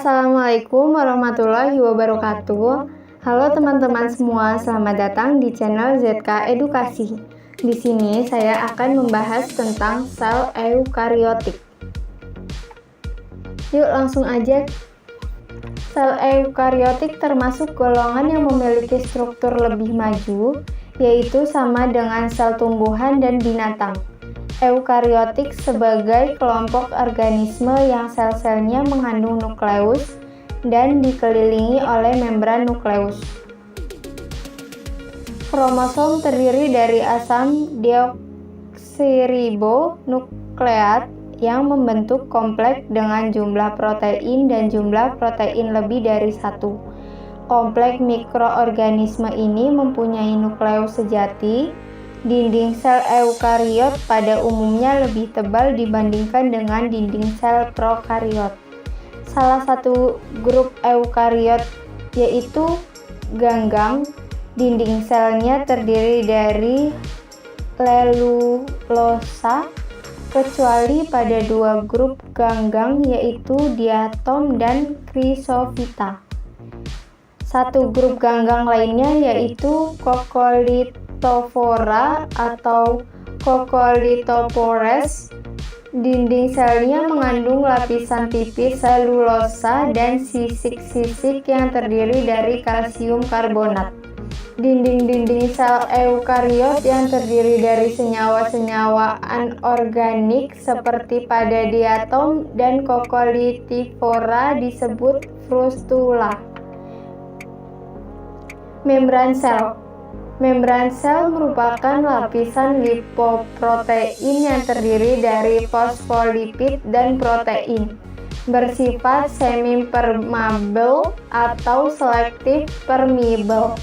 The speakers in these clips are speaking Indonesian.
Assalamualaikum warahmatullahi wabarakatuh. Halo teman-teman semua, selamat datang di channel ZK Edukasi. Di sini saya akan membahas tentang sel eukariotik. Yuk langsung aja. Sel eukariotik termasuk golongan yang memiliki struktur lebih maju, yaitu sama dengan sel tumbuhan dan binatang. Eukariotik sebagai kelompok organisme yang sel-selnya mengandung nukleus dan dikelilingi oleh membran nukleus. Kromosom terdiri dari asam deoksiribonukleat yang membentuk kompleks dengan jumlah protein dan jumlah protein lebih dari satu. Kompleks mikroorganisme ini mempunyai nukleus sejati. Dinding sel eukariot pada umumnya lebih tebal dibandingkan dengan dinding sel prokariot. Salah satu grup eukariot yaitu ganggang. Dinding selnya terdiri dari lelulosa, kecuali pada dua grup ganggang yaitu diatom dan chrysophyta. Satu grup ganggang lainnya yaitu Coccolithophora atau Coccolithopores. Dinding selnya mengandung lapisan tipis selulosa dan sisik-sisik yang terdiri dari kalsium karbonat. Dinding-dinding sel eukariot yang terdiri dari senyawa-senyawa anorganik seperti pada diatom dan Coccolithophora disebut frustula. Membran sel. Membran sel merupakan lapisan lipoprotein yang terdiri dari fosfolipid dan protein, bersifat semi-permeable atau selektif permeable,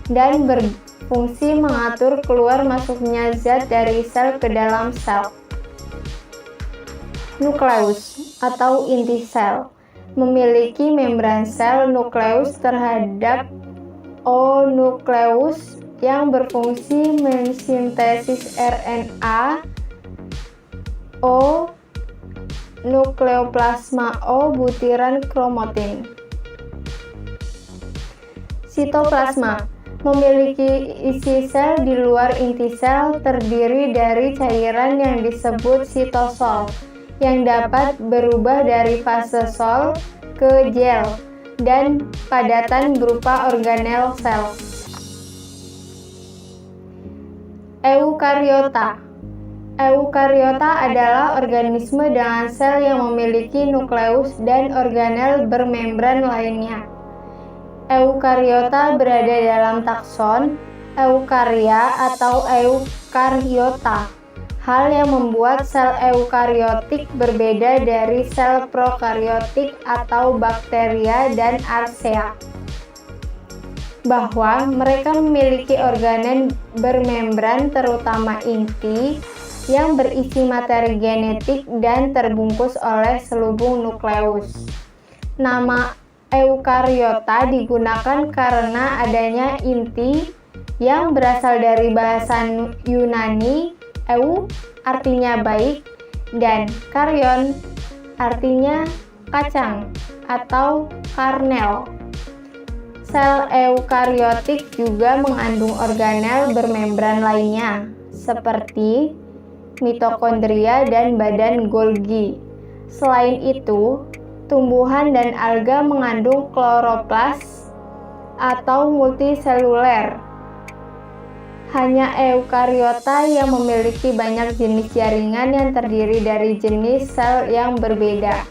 dan berfungsi mengatur keluar masuknya zat dari sel ke dalam sel. Nukleus atau inti sel memiliki membran sel nukleus terhadap O-nukleus yang berfungsi mensintesis RNA, O, nukleoplasma O, butiran kromatin. Sitoplasma memiliki isi sel di luar inti sel terdiri dari cairan yang disebut sitosol yang dapat berubah dari fase sol ke gel dan padatan berupa organel sel. Eukariota. Eukariota adalah organisme dengan sel yang memiliki nukleus dan organel bermembran lainnya. Eukariota berada dalam takson Eukarya atau Eukariota. Hal yang membuat sel eukariotik berbeda dari sel prokariotik atau bakteria dan archaea, bahwa mereka memiliki organel bermembran terutama inti yang berisi materi genetik dan terbungkus oleh selubung nukleus. Nama eukariota digunakan karena adanya inti yang berasal dari bahasa Yunani eu artinya baik dan karyon artinya kacang atau karnel. Sel eukariotik juga mengandung organel bermembran lainnya seperti mitokondria dan badan Golgi. Selain itu, tumbuhan dan alga mengandung kloroplas atau multiseluler. Hanya eukariota yang memiliki banyak jenis jaringan yang terdiri dari jenis sel yang berbeda.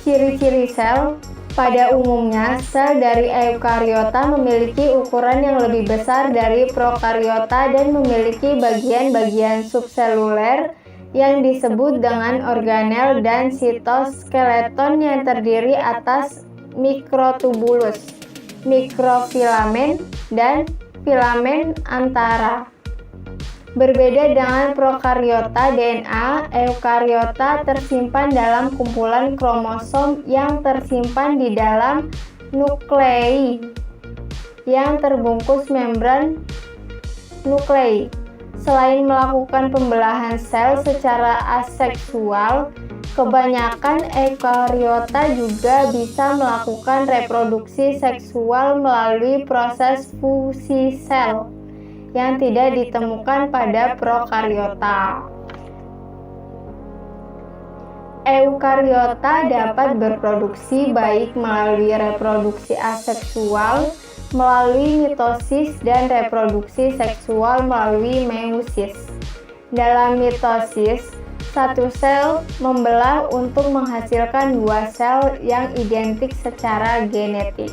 Ciri-ciri sel. Pada umumnya, sel dari eukariota memiliki ukuran yang lebih besar dari prokariota dan memiliki bagian-bagian subseluler yang disebut dengan organel dan sitoskeleton yang terdiri atas mikrotubulus, mikrofilamen, dan filamen antara. Berbeda dengan prokariota, DNA eukariota tersimpan dalam kumpulan kromosom yang tersimpan di dalam nuklei yang terbungkus membran nuklei. Selain melakukan pembelahan sel secara aseksual, Kebanyakan eukariota juga bisa melakukan reproduksi seksual melalui proses fusi sel yang tidak ditemukan pada prokariota. Eukariota dapat berproduksi baik melalui reproduksi aseksual, melalui mitosis, dan reproduksi seksual melalui meiosis. Dalam mitosis, satu sel membelah untuk menghasilkan dua sel yang identik secara genetik.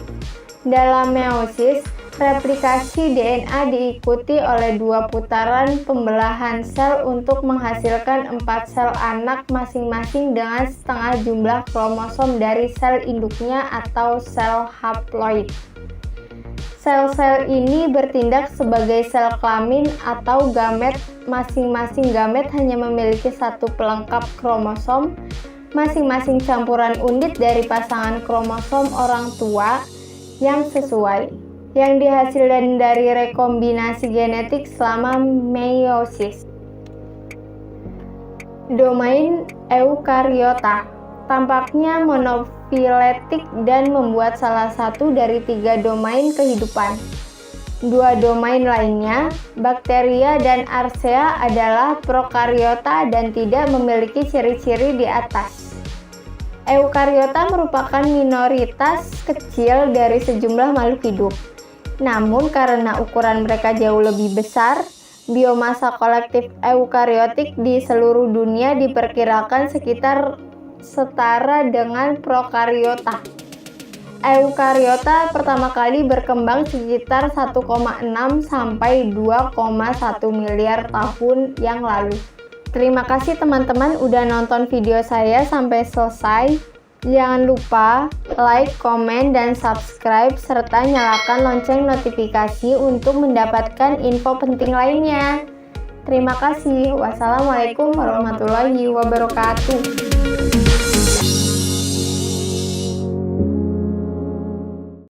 Dalam meiosis, replikasi DNA diikuti oleh dua putaran pembelahan sel untuk menghasilkan 4 sel anak masing-masing dengan setengah jumlah kromosom dari sel induknya atau sel haploid. Sel-sel ini bertindak sebagai sel kelamin atau gamet. Masing-masing gamet hanya memiliki satu pelengkap kromosom, masing-masing campuran unit dari pasangan kromosom orang tua yang sesuai, yang dihasilkan dari rekombinasi genetik selama meiosis. Domain eukariota tampaknya monofiletik dan membuat salah satu dari 3 domain kehidupan. 2 domain lainnya, bakteria dan archaea, adalah prokariota dan tidak memiliki ciri-ciri di atas. Eukariota merupakan minoritas kecil dari sejumlah makhluk hidup. Namun karena ukuran mereka jauh lebih besar, biomasa kolektif eukariotik di seluruh dunia diperkirakan sekitar setara dengan prokariota. Eukariota pertama kali berkembang sekitar 1,6 sampai 2,1 miliar tahun yang lalu. Terima kasih teman-teman udah nonton video saya sampai selesai. Jangan lupa like, komen, dan subscribe serta nyalakan lonceng notifikasi untuk mendapatkan info penting lainnya. Terima kasih. Wassalamualaikum warahmatullahi wabarakatuh.